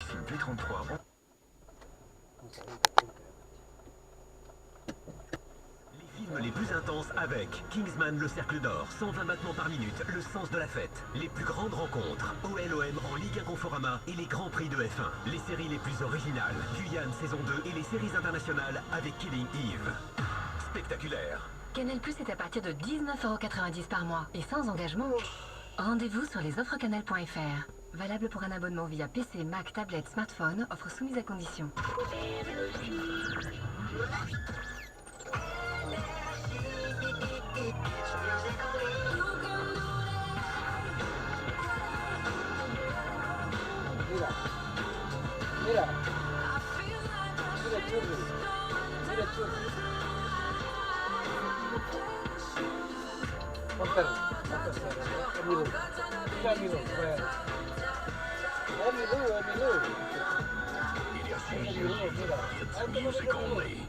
film P33. Les films les plus intenses avec Kingsman Le Cercle d'Or, 120 battements par minute, le sens de la fête. Les plus grandes rencontres, OLOM en Ligue 1 Conforama et les grands prix de F1. Les séries les plus originales, Guyane saison 2 et les séries internationales avec Killing Eve. Spectaculaire. Canal Plus est à partir de 19,90 € par mois et sans engagement. Rendez-vous sur lesoffrescanal.fr. Valable pour un abonnement via PC, Mac, tablette, smartphone, offre soumise à condition. Mira, mira churri, mira churri. Ponte, Emilu, mira Emilu, Music only.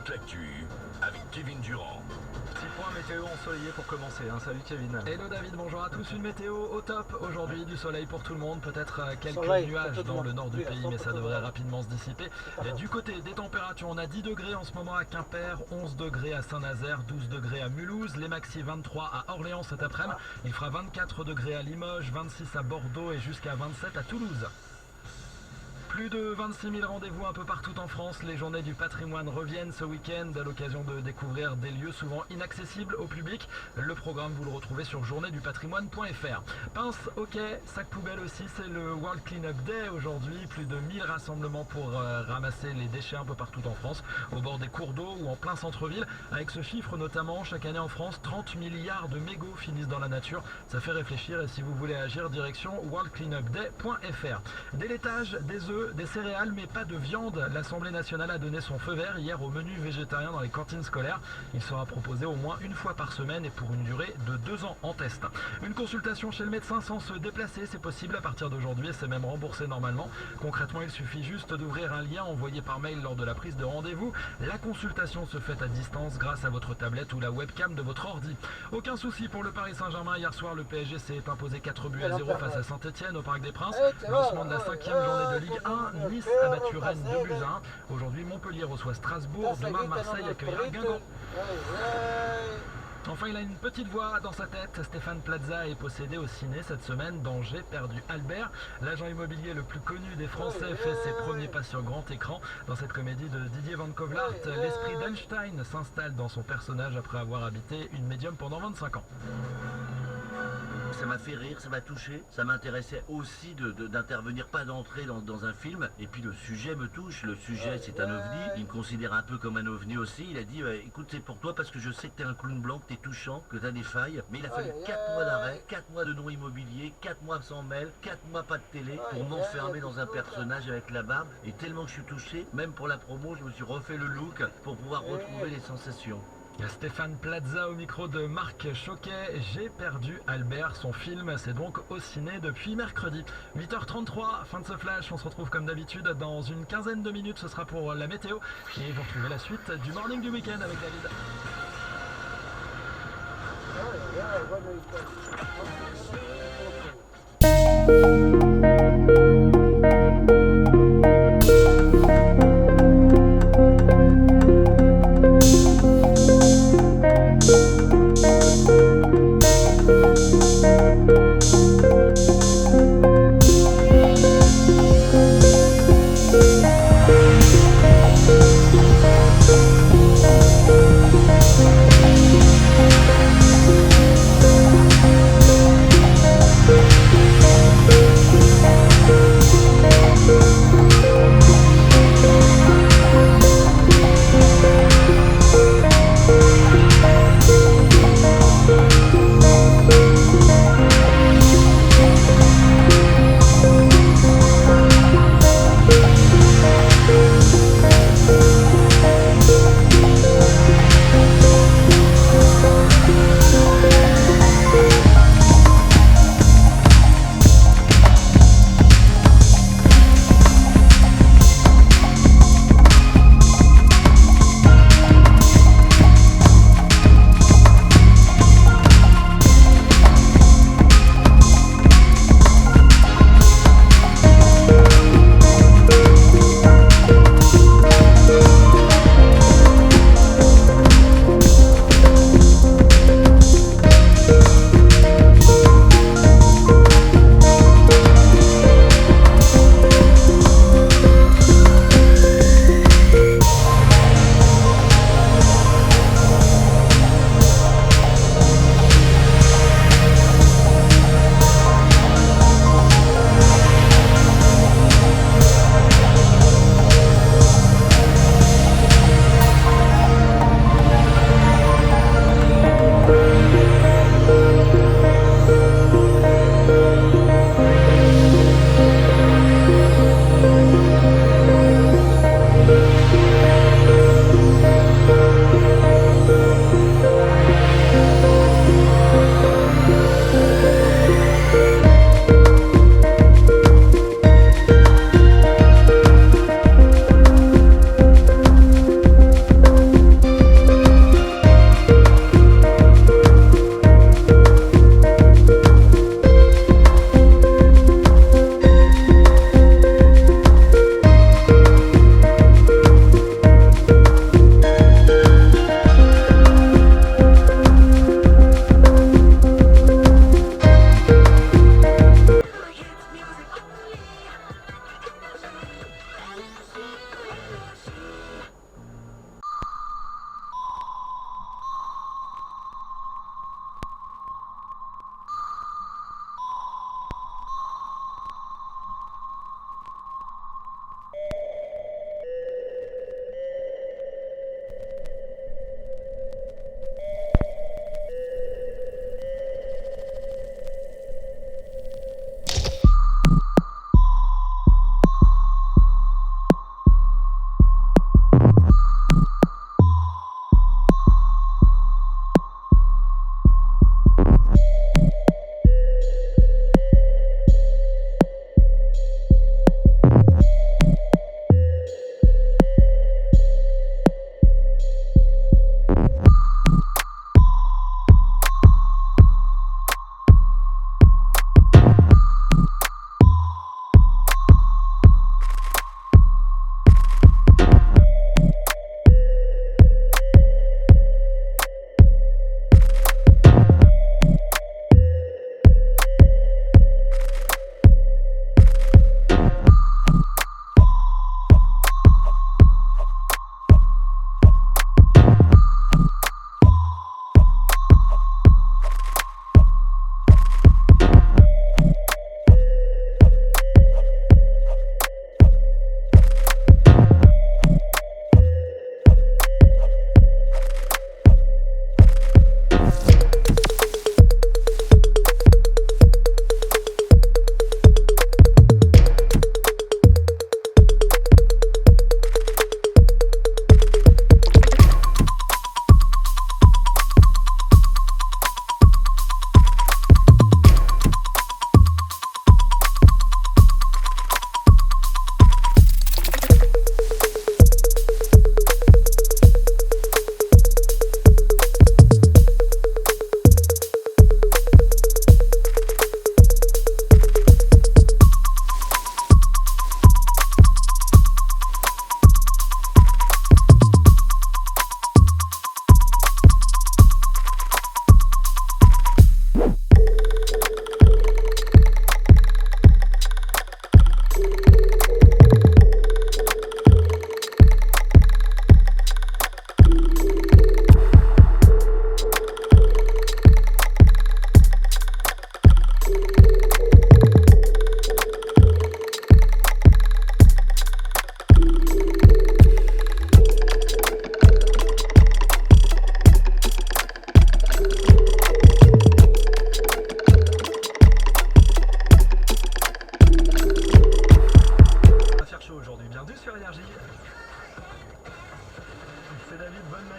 toute l'actu avec Kevin Durand. Petit point météo ensoleillé pour commencer, hein. Salut Kevin. Hello David, bonjour à tous. Une météo au top aujourd'hui, du soleil pour tout le monde, peut-être quelques nuages dans le nord du pays, mais ça devrait rapidement se dissiper. Et du côté des températures, on a 10 degrés en ce moment à Quimper, 11 degrés à Saint-Nazaire, 12 degrés à Mulhouse, les maxi 23 à Orléans cet après-midi, il fera 24 degrés à Limoges, 26 à Bordeaux et jusqu'à 27 à Toulouse. Plus de 26 000 rendez-vous un peu partout en France. Les journées du patrimoine reviennent ce week-end à l'occasion de découvrir des lieux souvent inaccessibles au public. Le programme, vous le retrouvez sur journéedupatrimoine.fr. Pince, hockey, sac poubelle aussi, c'est le World Cleanup Day aujourd'hui. Plus de 1000 rassemblements pour ramasser les déchets un peu partout en France, au bord des cours d'eau ou en plein centre-ville. Avec ce chiffre notamment, chaque année en France, 30 milliards de mégots finissent dans la nature. Ça fait réfléchir et si vous voulez agir, direction worldcleanupday.fr. Dès l'étage, des œufs, des céréales mais pas de viande. L'Assemblée nationale a donné son feu vert hier au menu végétarien dans les cantines scolaires. Il sera proposé au moins une fois par semaine et pour une durée de 2 ans en test. Une consultation chez le médecin sans se déplacer, c'est possible à partir d'aujourd'hui et c'est même remboursé normalement. Concrètement, il suffit juste d'ouvrir un lien envoyé par mail lors de la prise de rendez-vous. La consultation se fait à distance grâce à votre tablette ou la webcam de votre ordi. Aucun souci pour le Paris Saint-Germain. Hier soir, le PSG s'est imposé 4-0 face à Saint-Etienne au Parc des Princes. Lancement de la 5e journée de Ligue 1. Nice a battu Rennes 2-1. Aujourd'hui, Montpellier reçoit Strasbourg. Demain, Marseille accueillera Guingamp. Enfin, il a une petite voix dans sa tête. Stéphane Plaza est possédé au ciné cette semaine dans J'ai perdu Albert. L'agent immobilier le plus connu des Français fait ses premiers pas sur grand écran. Dans cette comédie de Didier Van Kovlart, l'esprit d'Einstein s'installe dans son personnage après avoir habité une médium pendant 25 ans. Ça m'a fait rire, ça m'a touché, ça m'intéressait aussi d'intervenir, pas d'entrer dans un film. Et puis le sujet me touche, le sujet c'est un ovni, il me considère un peu comme un ovni aussi. Il a dit écoute, c'est pour toi parce que je sais que t'es un clown blanc, que t'es touchant, que t'as des failles. Mais il a fallu 4 mois d'arrêt, 4 mois de non immobilier, 4 mois sans mail, 4 mois pas de télé pour m'enfermer dans un personnage avec la barbe. Et tellement que je suis touché, même pour la promo, je me suis refait le look pour pouvoir retrouver les sensations. Stéphane Plaza au micro de Marc Choquet. J'ai perdu Albert. Son film, c'est donc au ciné depuis mercredi. 8h33, fin de ce flash. On se retrouve comme d'habitude dans une quinzaine de minutes. Ce sera pour la météo. Et vous retrouvez la suite du Morning du Week-end avec David.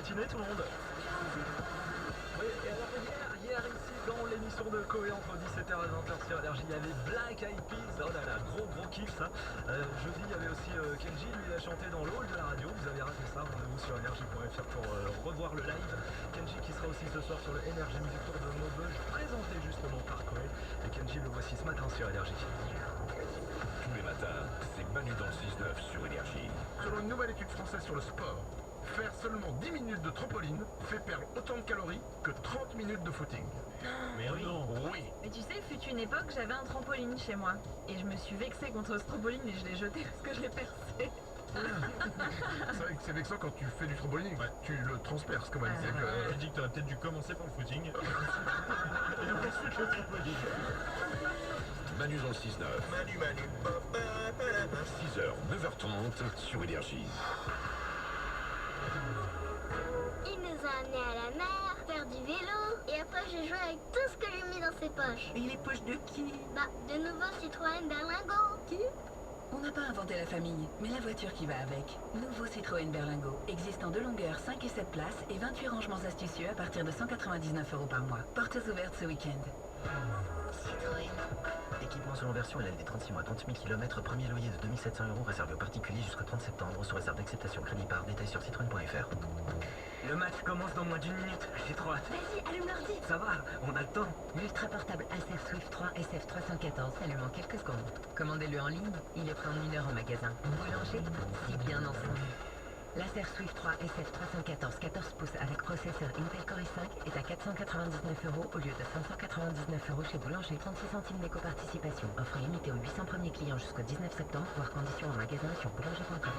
matinée tout le monde. Oui, et alors hier ici dans l'émission de Koé entre 17h et 20h sur Énergie, il y avait Black Eyed Peas, oh là là, gros kiff ça. Jeudi il y avait aussi Kenji, lui il a chanté dans le hall de la radio, vous avez raté ça, rendez-vous sur Énergie.fr pour revoir le live. Kenji qui sera aussi ce soir sur le Énergie Music Tour de Maubeuge, présenté justement par Koé, et Kenji le voici ce matin sur Énergie. Tous les matins, c'est Manu dans le 6-9 sur Énergie. Selon une nouvelle étude française sur le sport, faire seulement 10 minutes de trampoline fait perdre autant de calories que 30 minutes de footing. Mais non. Oui. Mais tu sais, fut une époque, j'avais un trampoline chez moi. Et je me suis vexée contre ce trampoline et je l'ai jeté parce que je l'ai percé. C'est vrai que c'est vexant quand tu fais du trampoline, tu le transperces quand même. Je dis que t'aurais peut-être dû commencer par le footing. Et ensuite le trampoline. Manu dans le 6-9. Manu. 6h, 9h30 sur Énergie. Il nous a amenés à la mer, faire du vélo, et après j'ai joué avec tout ce que j'ai mis dans ses poches. Et les poches de qui? Bah, de nouveau Citroën Berlingot. Qui? On n'a pas inventé la famille, mais la voiture qui va avec. Nouveau Citroën Berlingot, existant de longueur 5 et 7 places et 28 rangements astucieux à partir de 199 € par mois. Portes ouvertes ce week-end. Citroën. Équipement selon version LLD 36 mois, 30 000 km, premier loyer de 2 700 € réservé aux particuliers jusqu'au 30 septembre, sous réserve d'acceptation crédit par détail sur citroën.fr. Le match commence dans moins d'une minute, j'ai trop hâte. Vas-y, allume l'ordi. Ça va, on a le temps. L'ultra portable Acer Swift 3 SF314 s'allume en quelques secondes. Commandez-le en ligne, il est prêt en 1 heure en magasin. Boulanger, si bien ensemble. L'Acer Swift 3 SF314 14 pouces avec processeur Intel Core i5 est à 499 € au lieu de 599 € chez Boulanger. 36 centimes d'éco-participation. Offre limitée aux 800 premiers clients jusqu'au 19 septembre, voire conditions en magasin sur boulanger.com.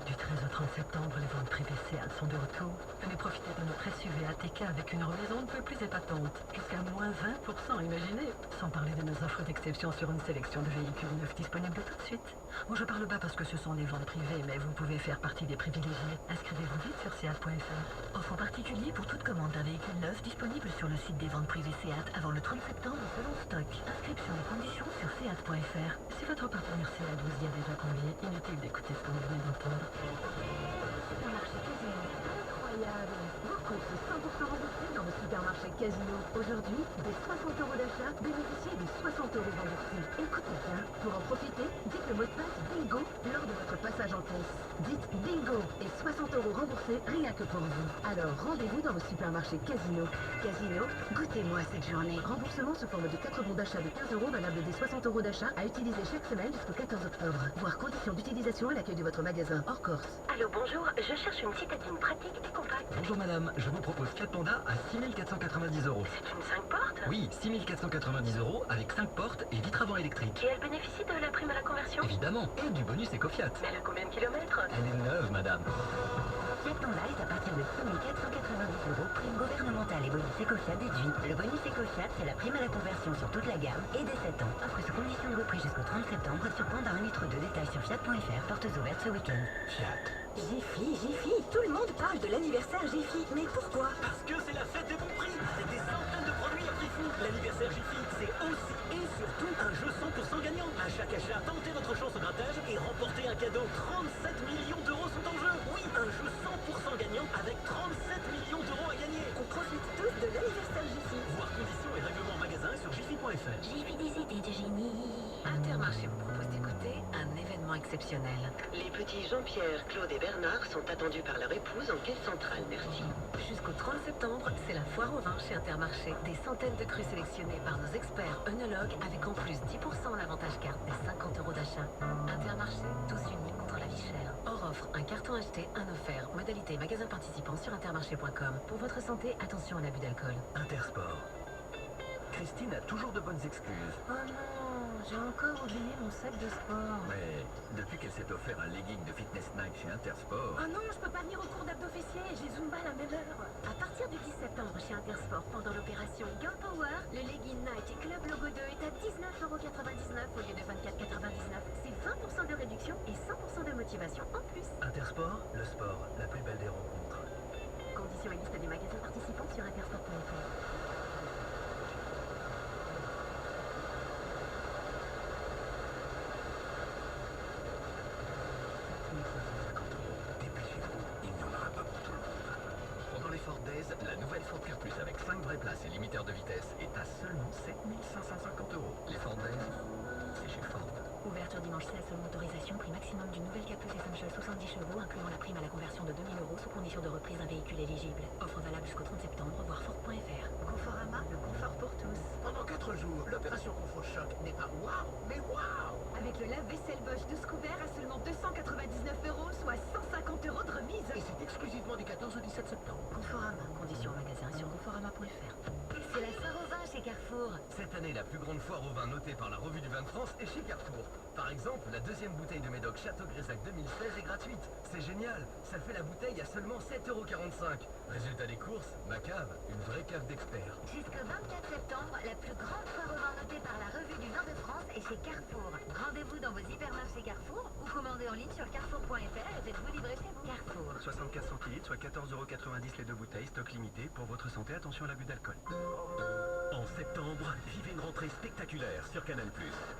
Du 13 au 30 septembre, les ventes privées Seat sont de retour. Venez profiter de notre SUV ATK avec une remise un peu plus épatante. Jusqu'à moins 20%, imaginez. Sans parler de nos offres d'exception sur une sélection de véhicules neufs disponibles tout de suite. Bon, je parle bas parce que ce sont des ventes privées, mais vous pouvez faire partie des privilégiés. Inscrivez-vous vite sur Seat.fr. Offre en particulier pour toute commande d'un véhicule neuf disponible sur le site des ventes privées Seat avant le 30 septembre selon stock. Inscription et conditions sur Seat.fr. Si votre partenaire Seat vous y a déjà convié, inutile d'écouter ce que vous venez d'entendre. Supermarché Casino, incroyable! Vos courses 100% remboursées dans le supermarché Casino. Aujourd'hui, des 60 € d'achat, bénéficiez des 60 € remboursés. Écoutez bien, pour en profiter, dites le mot de passe BINGO lors de votre passage en caisse. Dites BINGO et 60 € remboursés rien que pour vous. Alors rendez-vous dans le supermarché Casino. Casino, goûtez-moi cette journée. Remboursement sous forme de 4 bons d'achat de 15 € valables des 60 € d'achat à utiliser chaque semaine jusqu'au 14 octobre. Voir conditions d'utilisation à l'accueil de votre magasin hors Corse. Allô, bonjour, je cherche une citadine pratique et compacte. Bonjour madame, je vous propose 4 Panda à 6 490 €. C'est une 5 portes? Oui, 6 490 € avec 5 portes et vitres avant électriques. Et elle bénéficie de la prime à la conversion? Évidemment, et du bonus Ecofiat. Mais elle a combien de kilomètres? Elle est neuve madame. Fiat Panda est à partir de 6 490 €, prime gouvernementale et bonus Ecofiat déduit. Le bonus Ecofiat, c'est la prime à la conversion sur toute la gamme et dès 7 ans. Offre sous condition de reprise jusqu'au 30 septembre sur Panda 1 litre de détail sur Fiat.fr. Portes ouvertes ce week-end. Fiat. Jiffy, tout le monde parle de l'anniversaire Jiffy, mais pourquoi? Parce que c'est la fête des bons prix. C'est des centaines de produits à prix fou. L'anniversaire Jiffy, c'est aussi et surtout un jeu 100% gagnant. À chaque achat, tentez votre chance au grattage et remportez un cadeau. 37 millions d'euros sont en jeu. Oui, un jeu 100% gagnant avec 37 millions d'euros à gagner. On profite tous de l'anniversaire Jiffy. Voir conditions et règlements en magasin sur jiffy.fr. Jiffy des idées de génie. Intermarché vous propose d'écouter un événement exceptionnel. Les petits Jean-Pierre, Claude et Bernard sont attendus par leur épouse en caisse centrale, merci. Jusqu'au 30 septembre, c'est la foire au vin chez Intermarché. Des centaines de crus sélectionnés par nos experts œnologues avec en plus 10% en avantage carte et 50 € d'achat. Intermarché, tous unis contre la vie chère. Hors offre, un carton acheté, un offert. Modalité magasin participant sur intermarché.com. Pour votre santé, attention à l'abus d'alcool. Intersport. Christine a toujours de bonnes excuses. Oh non, j'ai encore oublié mon sac de sport. Mais depuis qu'elle s'est offert un legging de Fitness Night chez Intersport... Oh non, je peux pas venir au cours d'abdos fessiers, j'ai Zumba à la même heure. À partir du 10 septembre chez Intersport, pendant l'opération Girl Power, le legging Night et Club Logo 2 est à 19,99 € au lieu de 24,99 €. C'est 20% de réduction et 100% de motivation en plus. Intersport, le sport, la plus belle des rencontres. Conditions et liste des magasins participants sur intersport.fr. Dépêchez-vous. La nouvelle Ford Ka Plus avec 5 vraies places et limiteur de vitesse est à seulement 7 550 €. Les Ford Days, c'est chez Ford. Ouverture dimanche 16 selon autorisation, prix maximum d'une nouvelle Ka Plus Essential 70 chevaux, incluant la prime à la conversion de 2 000 € sous condition de reprise d'un véhicule éligible. Offre valable jusqu'au 30 septembre, voir Ford.fr. Conforama, le confort pour tous. Pendant 4 jours, l'opération Confort Choc n'est pas waouh, mais waouh. Avec le lave-vaisselle Bosch 12 couverts à seulement 299 €, soit 150 € de remise. Et c'est exclusivement du 14 au 17 septembre. Conforama, conditions en magasin et sur conforama.fr. C'est la foire au vin chez Carrefour. Cette année, la plus grande foire au vin notée par la Revue du Vin de France est chez Carrefour. Par exemple, la deuxième bouteille de Médoc Château Grésac 2016 est gratuite. C'est génial, ça fait la bouteille à seulement 7,45 €. Résultat des courses, ma cave, une vraie cave d'experts. Jusqu'au 24 septembre, la plus grande foire au vin notée par la Revue du Vin de France est chez Carrefour. Rendez-vous dans vos hypermarchés Carrefour ou commandez en ligne sur carrefour.fr et faites-vous livrer chez vous. Carrefour. 64 centilitres, soit 14,90 € les deux bouteilles, stock limité. Pour votre santé, attention à l'abus d'alcool. En septembre, vivez une rentrée spectaculaire sur Canal+.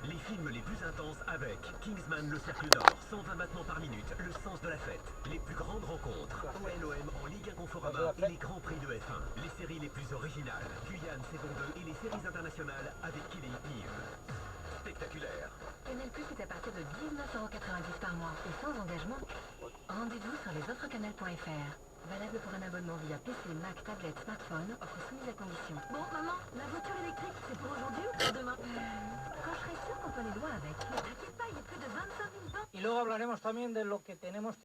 Les films les plus intenses avec Kingsman Le Cercle d'Or, 120 battements par minute, le sens de la fête, les plus grandes rencontres, OLOM en Ligue 1 Conforama et les grands prix de F1, les séries les plus originales, Guyane saison 2 et les séries internationales avec Killing Eve. Spectaculaire. Canal Plus est à partir de 19,90 € par mois et sans engagement. Rendez-vous sur lesoffrescanal.fr. Valable pour un abonnement via PC, Mac, tablette, smartphone, offre soumise à condition. Bon, maman, la voiture électrique, c'est pour aujourd'hui ou pour demain? Quand je serai sûre qu'on peut les doigts avec. Ne t'inquiète pas, il y a plus de 25 000 bancs. Y luego hablaremos también de lo que tenemos